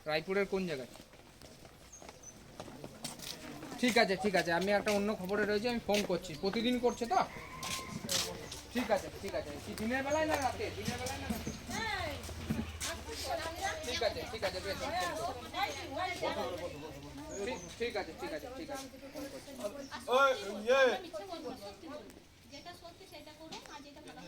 রায়পুরের কোন জায়গায়? ঠিক আছে ঠিক আছে, আমি একটা অন্য খবরে রয়েছে, আমি ফোন করছি। প্রতিদিন করছে তো? ঠিক আছে ঠিক আছে। কি দিনের বেলায় না রাতে? দিনের বেলায় না রাতে? ঠিক আছে ঠিক আছে, বেশ ঠিক আছে ঠিক আছে ঠিক আছে, ফোন করছি। যেটা সত্যি সেটা করুন, আর যেটা ভালো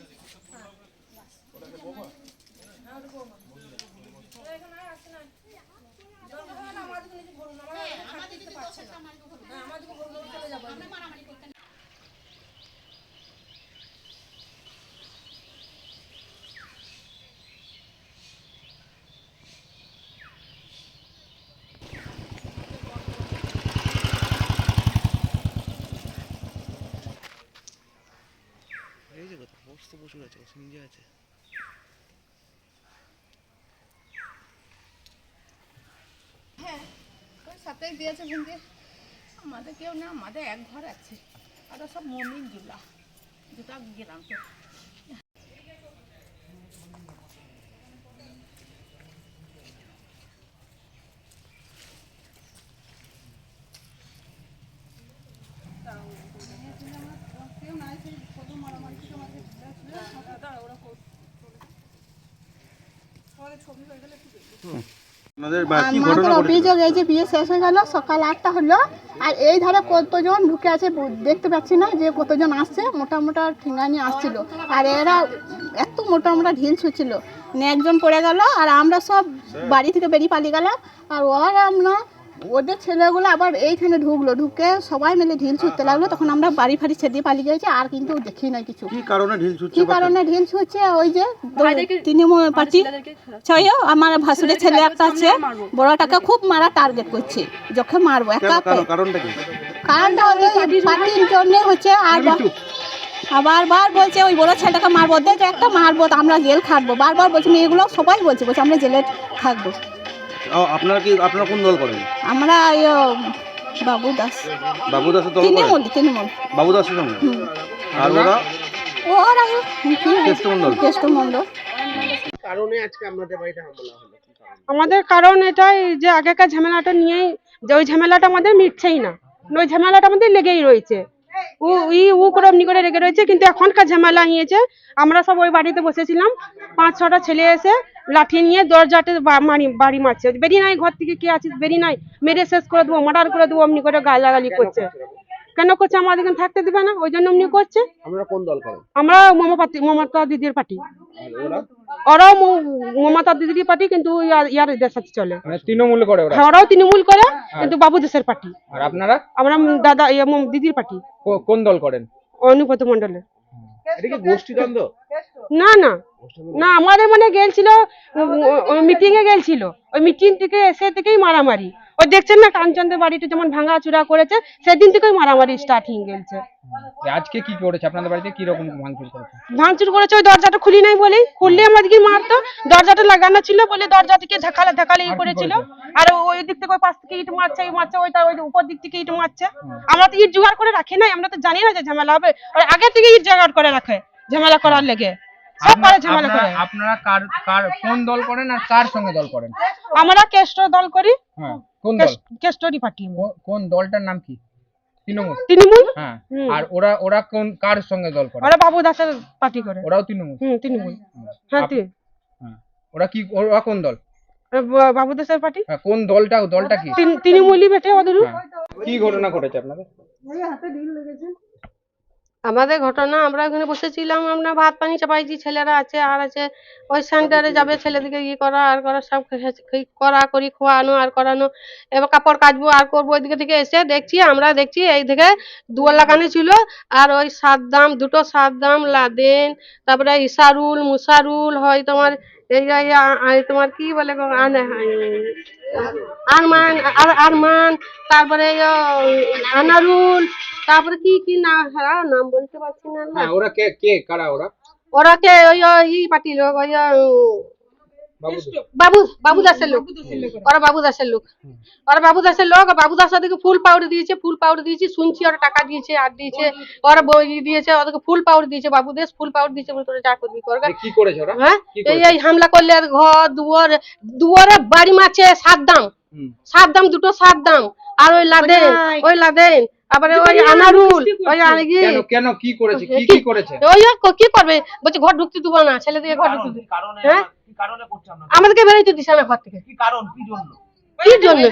প্রচুর আছে, নিজে আছে। হ্যাঁ, ওই সাথেই দিয়েছে ভেঙে। আমাদের কেউ না, আমাদের এক ঘর আছে, আর সব মমিন জুলা দুটা গ্রাম তো। আমাদের অভিযোগ এই যে বিয়ে শেষ হয়ে গেল, সকাল 8টা হলো, আর এই ধারে কতজন ঢুকে আছে দেখতে পাচ্ছি না যে কতজন আসছে। মোটা মোটা ঠেঙ্গা নিয়ে আসছিল, আর এরা এত মোটা মোটা ঢিল ছুঁচ্ছিল। একজন পড়ে গেল, আর আমরা সব বাড়ি থেকে বেরিয়ে পালিয়ে গেলাম। আর আমরা ওদের ছেলেগুলো আবার এইখানে ঢুকে সবাই মিলে ঢিল ছুটতে লাগলো। তখন আমরা বাড়ি ফাড়ি ছেড়ে পালিয়ে গেছি, আর কিন্তু দেখি নাই কিছু। কি কারণে ঢিল ছুটছে? কি কারণে ঢিল ছুটছে? ওই যে তৃণমূল পার্টি ছয়, আমার ভাসুরের ছেলে একটা আছে, বড়টাকে খুব মারা টার্গেট করছে, যখন মারবো একা। কারণটা কি? কারণটা পার্টির জন্য হচ্ছে। আর বারবার বলছে ওই বড় ছেলেটাকে মারবো, দেখ একটা মারবো, আমরা জেল খাটবো। বারবার বলছে, মেয়েগুলো সবাই বলছে আমরা জেলে থাকবো। আপনারা কোন দল করেন? আমরা বাবু দাস। বাবু দাসের দল? তৃণমূল বাবু দাসের সঙ্গে। আর ওরা কেষ্টমণ্ডল। কারণে আজকে আপনাদের বাড়িতে হামলা হলো? আমাদের কারণ এটাই যে আগেকার ঝামেলাটা নিয়েই, যে ওই ঝামেলাটা আমাদের মিটছেই না, ওই ঝামেলাটা আমাদের লেগেই রয়েছে। ও করে অমনি করে লেগে রয়েছে। কিন্তু এখনকার ঝামেলা নিয়েছে, আমরা সব ওই বাড়িতে বসেছিলাম, 5-6টা ছেলে এসে লাঠি নিয়ে দরজাতে বাড়ি মারছে। বেরিয়ে নাই ঘর থেকে, কে আছিস বেরিয়ে নাই, মেরে শেষ করে দেবো, মার্ডার করে দেবো, অমনি করে গালাগালি করছে। কেন করছে? আমাদের এখানে থাকতে দিবে না, ওই জন্য অমনি করছে। আমরা কোন দল করেন? আমরা মমতা দিদির পার্টি। ওরাও মমতা দিদির পার্টি, কিন্তু ইয়ার দেশের সাথে চলে, তৃণমূল করে ওরা। ওরাও তৃণমূল করে, কিন্তু বাবু দেশের পার্টি। আর আপনারা? আমরা দাদা দিদির পার্টি। কোন দল করেন? অনুব্রত মন্ডলের। এটা কি গোষ্ঠীদ্বন্দ্ব? না না না, আমাদের মানে গেছিল, মিটিং এ গেছিল, ওই মিটিং থেকে এসে থেকেই মারামারি। ওই দেখছেন না কাঞ্চনদের বাড়িটা যেমন ভাঙা চূড়া করেছে, সেদিন থেকেই মারামারি স্টার্টিং গেছে। আজকে কি করেছে আপনাদের বাড়িতে? কি রকম ভাঙচুর করেছে? ওই দরজাটা খুলি নাই বলেই, খুললে আমাদেরকে মারতো। দরজাটা লাগানো ছিল বলে দরজাটিকে ধাকালে করেছিল। আর ওই দিক থেকে ওই পাশ থেকে ইট মারছে, ওই উপর দিক থেকে ইট মারছে। আমরা তো ইট জোগাড় করে রাখি নাই, আমরা তো জানি না যে ঝামেলা হবে। আগে থেকে ইট জোগাড় করে রাখে ঝামেলা করার লেগে। আপনারা কার কোন দল করেন আর কার সঙ্গে দল করেন? আমরা কেষ্ট দল করি। কোন দল? কেষ্টরি পার্টি। কোন দলটার নাম কি? তৃণমূল। হ্যাঁ। আর ওরা কোন কার সঙ্গে দল করে? ওরা বাবু দাসের পার্টি করে। ওরাও তৃণমূল? তৃণমূল। হ্যাঁ। ওরা কোন দল? বাবু দাসের পার্টি। কোন দলটা কি? তৃণমূলই বেটে ওদের। কি ঘটনা ঘটেছে আপনাদের? আমাদের ঘটনা, আমরা ওখানে বসেছিলাম, আমরা ভাত পানি চাপাইছি, ছেলেরা আছে আর আছে, ওই সেন্টারে যাবে ছেলেদিকে করা আর করা, সব করি খোয়ানো আর করানো। এবার কাপড় কাচবো আর করবো। ওইদিকে থেকে এসে আমরা দেখছি এই দিকে দুয়ার লাগানো ছিল, আর ওই দুটো সাদ্দাম লাদেন, তারপরে ইসারুল মুসারুল হয় তোমার, এই তোমার কি বলে আরমান, তারপরে আনারুল, তারপরে কি নাম বলতে পারছি না। ওরা কে কারা? ওরা কে ওই পার্টি লোক, ওই বাবু দাসের লোক, ওরা বাবু দাসের লোক, ওরা বাবু দাসের লোক। বাবু দাস ওদেরকে ফুল পাউডার দিয়েছে, শুনছি ওরা টাকা দিয়েছে আর দিয়েছে, ওরা বই দিয়েছে, ওদেরকে ফুল পাউডার দিয়েছে, বাবু দেশ ফুল পাউডার দিয়েছে বলে তোরা যা করবি কর। কি করেছে ওরা? হ্যাঁ, এই হামলা করলে ঘর দুয়ারে বাড়ি মারছে, 7 দাম দুটো 7 দাম। আর ওই লাদেন আবার ওই আনারুল, ওই কেন কি করেছে? কি করেছে? ওই কি করবে বলছে ঘর ঢুকতে দেবো না, ছেলে দিয়ে ঘর ঢুকতে দেবো। হ্যাঁ, আমাদেরকে বেরোইতে দিছে না ঘর থেকে। কি জন্য?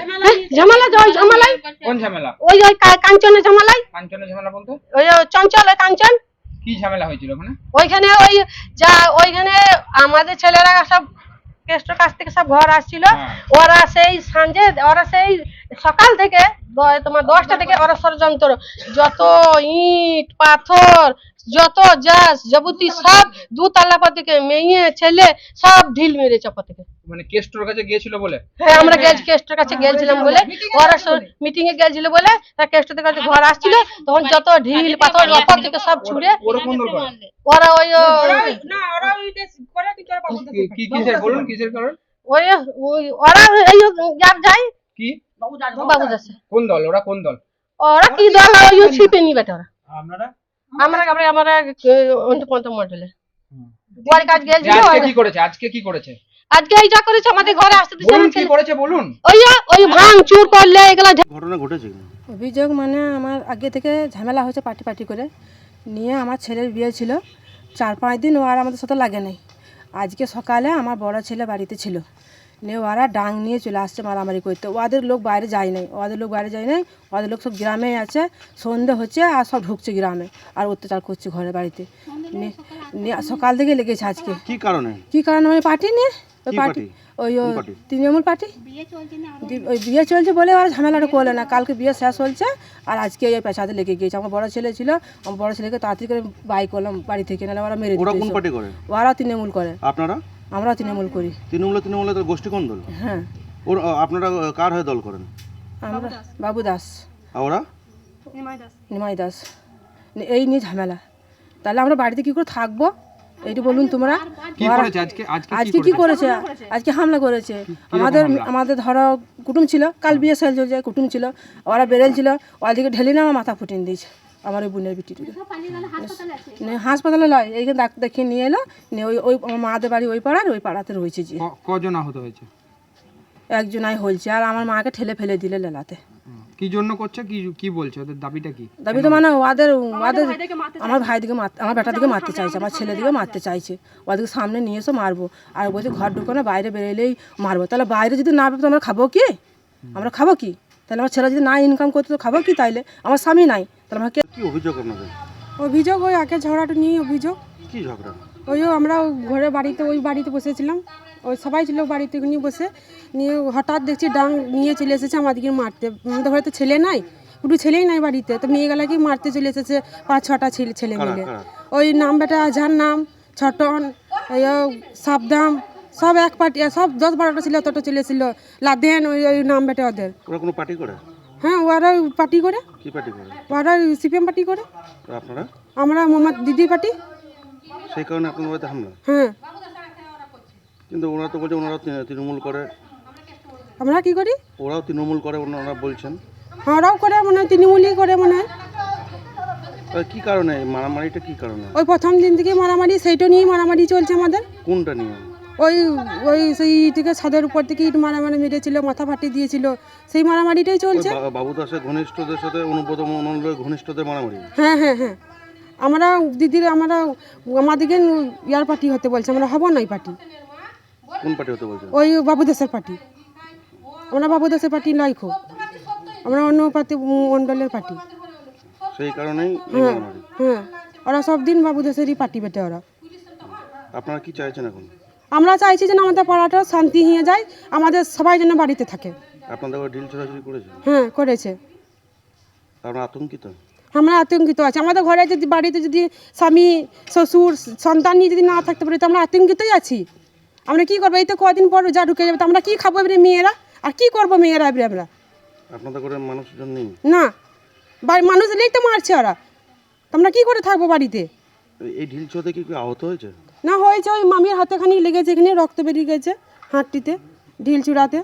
ঝামেলা, ওই ঝামেলায়। কোন ঝামেলা? ওই কাঞ্চনের ঝামেলায়। কাঞ্চনের ঝামেলা বলতে? ওই চঞ্চল, ওই কাঞ্চন। কি ঝামেলা হয়েছিল ওখানে? ওইখানে ওইখানে আমাদের ছেলেরা সব কেষ্টর কাছ থেকে সব ঘর আসছিল। ওরা সেই সকাল থেকে তোমার 10টা থেকে ওরা ষড়যন্ত্র, যত ইট পাথর যত যাবতীয় সব 2 তালা থেকে মেয়ে ছেলে সব ঢিল মেরেছে ওপর থেকে। মানে কেষ্টর কাছে গিয়েছিল বলে? হ্যাঁ, আমরা কেষ্টর কাছে গেছিলাম বলে, ওরা মিটিং এ গেছিল বলে, তার কেষ্টর কাছে ঘর আসছিল, তখন যত ঢিল পাথর ওপর থেকে সব ছুড়ে ওরা ওই বলুন কিসের কারণ? ওই ওরা এই যায় কি বাবু দাসে। কোন দল ওরা? কোন দল ওরা? কি দল? ওই ছিপে নি বেটা ওরা। আমরা পঞ্চম মডেলে ওর কাজ গেছিল। আজকে কি করেছে? আজকে এই যা করেছে আমাদের ঘরে আসতে দিছে না। কি করেছে বলুন? ওই ভাঙ চুর করলে এগুলা ঘটনা ঘটেছে। অভিযোগ মানে আমার আগে থেকে ঝামেলা হয়েছে পার্টি করে নিয়ে। আমার ছেলের বিয়ে ছিল 4-5 দিন, ও আর আমাদের সাথে লাগে নাই। আজকে সকালে আমার বড় ছেলে বাড়িতে ছিল, নিয়ে ওরা ডাং নিয়ে চলে আসছে মারামারি করতে। ওদের লোক বাইরে যায় নাই, ওদের লোক সব গ্রামে আছে। সন্ধে হচ্ছে আর সব ঢুকছে গ্রামে আর অত্যাচার করছে ঘরে বাড়িতে। সকাল থেকে লেগেছে আজকে। কি কারণে? ওই পার্টি নিয়ে, ওই পার্টি, ওই তৃণমূল পার্টি, ওই বিয়ে চলছে বলে ওরা ঝামেলাটা করলে না। কালকে বিয়ে শেষ হচ্ছে আর আজকে এই পেছাতে লেগে গিয়েছে। আমার বড় ছেলে ছিল, আমার বড় ছেলেকে তাড়াতাড়ি করে বাই করলাম বাড়ি থেকে, নাহলে ওরা মেরে দিত। ওরা কোন পার্টি করে? ওরা তৃণমূল করে। আপনারা? আমরা তৃণমূল করি। তৃণমূলে তো গোষ্ঠী কোন দল? হ্যাঁ। আপনারা কার হয়ে দল করেন? আমরা বাবু দাস। আর ওরা? নিমাই দাস। এই নিয়ে ঝামেলা। তাহলে আমরা বাড়িতে কি করে থাকবো এইটা বলুন তোমরা। আজকে কি করেছে? আজকে হামলা করেছে। আমাদের ধরো কুটুম ছিল, কাল বিয়ে সেল চলছে, কুটুম ছিল, ওরা বেরেলছিল, ওদিকে ঢেলে না আমার মাথা ফুটিয়ে দিয়েছে আমার ওই বোনের বিটিটিকে। হাসপাতালে লয়, এইখানে ডাক্তার দেখিয়ে নিয়ে এলো, নিয়ে ওই আমার মাদের বাড়ি ওই পাড়াতে রয়েছে। যে কজন আহত হয়েছে? একজনাই হয়েছে, আর আমার মাকে ঠেলে ফেলে দিলে লেলাতে। কি জন্য করছে? কি বলছে? ওদের দাবিটা কি? দাবি তো মানে ওদের আমার ভাইদিকে আমার বেটাদিকে মারতে চাইছে, আমার ছেলেদিকে মারতে চাইছে। ওদেরকে সামনে নিয়ে এসে মারবো, আর বলছে ঘর ঢুকো না, বাইরে বেরোলেই মারবো। তাহলে বাইরে যদি না বেরোতো আমরা খাবো কি? তাহলে আমার ছেলে যদি না ইনকাম করতো তো খাবো কি? তাইলে আমার স্বামী নাই, তাহলে আমাকে কি অভিযোগ আপনাদের? অভিযোগ ওই আগে ঝগড়াটা নিয়ে অভিযোগ। কি ঝগড়া? আমরা ঘরে ওই বাড়িতে বসেছিলাম, ওই সবাই ছিল বাড়িতে নিয়ে বসে, নিয়ে হঠাৎ দেখছি ডাং নিয়ে চলে এসেছে আমাদেরকে মারতে। আমাদের ঘরে তো ছেলে নাই, দুটো ছেলেই নাই বাড়িতে, তো মেয়েগুলাকে মারতে চলে এসেছে 5-6টা ছেলে মিলে। ওই নাম বেটা আজহার নাম, ছটন, সাবদাম, সব এক পার্টি, সব 10-12টা ছিল, অতটা চলে এসেছিল। লাদেন, ওই নাম বেটা ওদের। ওরা কোনো পার্টি করে? হ্যাঁ, ওরা পার্টি করে। কি পার্টি করে? ওরা সিপিএম পার্টি করে। আপনারা? আমরা মোহাম্মদ দিদি পার্টি। সেই কারণে আপনার বাড়িতে হামলা? হ্যাঁ। কিন্তু ওনারা তো বলছে ওনারা তৃণমূল করে। আমরা কি করি? ওরাও তৃণমূল করে ওনারা বলছেন। ওরাও করে মনে হয়, তৃণমূলই করে মনে হয়। কি কারণে মারামারিটা? কি কারণে? ওই প্রথম দিন থেকে মারামারি, সেইটা নিয়েই মারামারি চলছে আমাদের। কোনটা নিয়ে? ওই সেই থেকে ছাদের উপর থেকে ইট মারামারি মেরেছিল, মাথা ফাটিয়ে দিয়েছিল, সেই মারামারিটাই চলছে। বাবু দাসের ঘনিষ্ঠদের সাথে অনুব্রত মণ্ডলের ঘনিষ্ঠদের মারামারি? হ্যাঁ। আমরা আমাদেরকে ইয়ার পার্টি হতে বলছে, আমরা হব না এই পার্টি। কোন পার্টি হতে বলছে? ওই বাবু দাসের পার্টি। আমরা বাবু দাসের পার্টি নয়, খুব আমরা অন্য পার্টি, মণ্ডলের পার্টি। সেই কারণেই হ্যাঁ, ওরা সব দিন বাবু দাসেরই পার্টি বেটে ওরা। আপনারা কি চাইছেন এখন? আমরা চাইছি যেন আমাদের পাড়াটা শান্তি হয়ে যায়, আমাদের সবাই যেন বাড়িতে থাকে। আপনাদের ঢিল ছোড়াছুড়ি করেছে? হ্যাঁ, করেছে। আপনারা আতঙ্কিত? আমরা আতঙ্কিত আছি। আমাদের ঘরে যদি বাড়িতে যদি স্বামী শ্বশুর সন্তান নিয়ে যদি না থাকতে পারি, তো আমরা আতঙ্কিতই আছি। আমরা কি করবো? এই তো কদিন পর যা ঢুকে যাবে, তো আমরা কি খাবো এবারে মেয়েরা? আর কি করবো মেয়েরা এবারে আমরা? আপনাদের ঘরে মানুষজন নেই? না, মানুষ নেই তো মারছে ওরা, তো আমরা কি করে থাকবো বাড়িতে? এই ঢিল ছোড়াতে কি আহত হয়েছে? না হয়েছে, ওই মামির হাতে খানি লেগেছে, এখানে রক্ত বেরিয়ে গেছে, হাঁটটিতে ঢিল চূড়াতে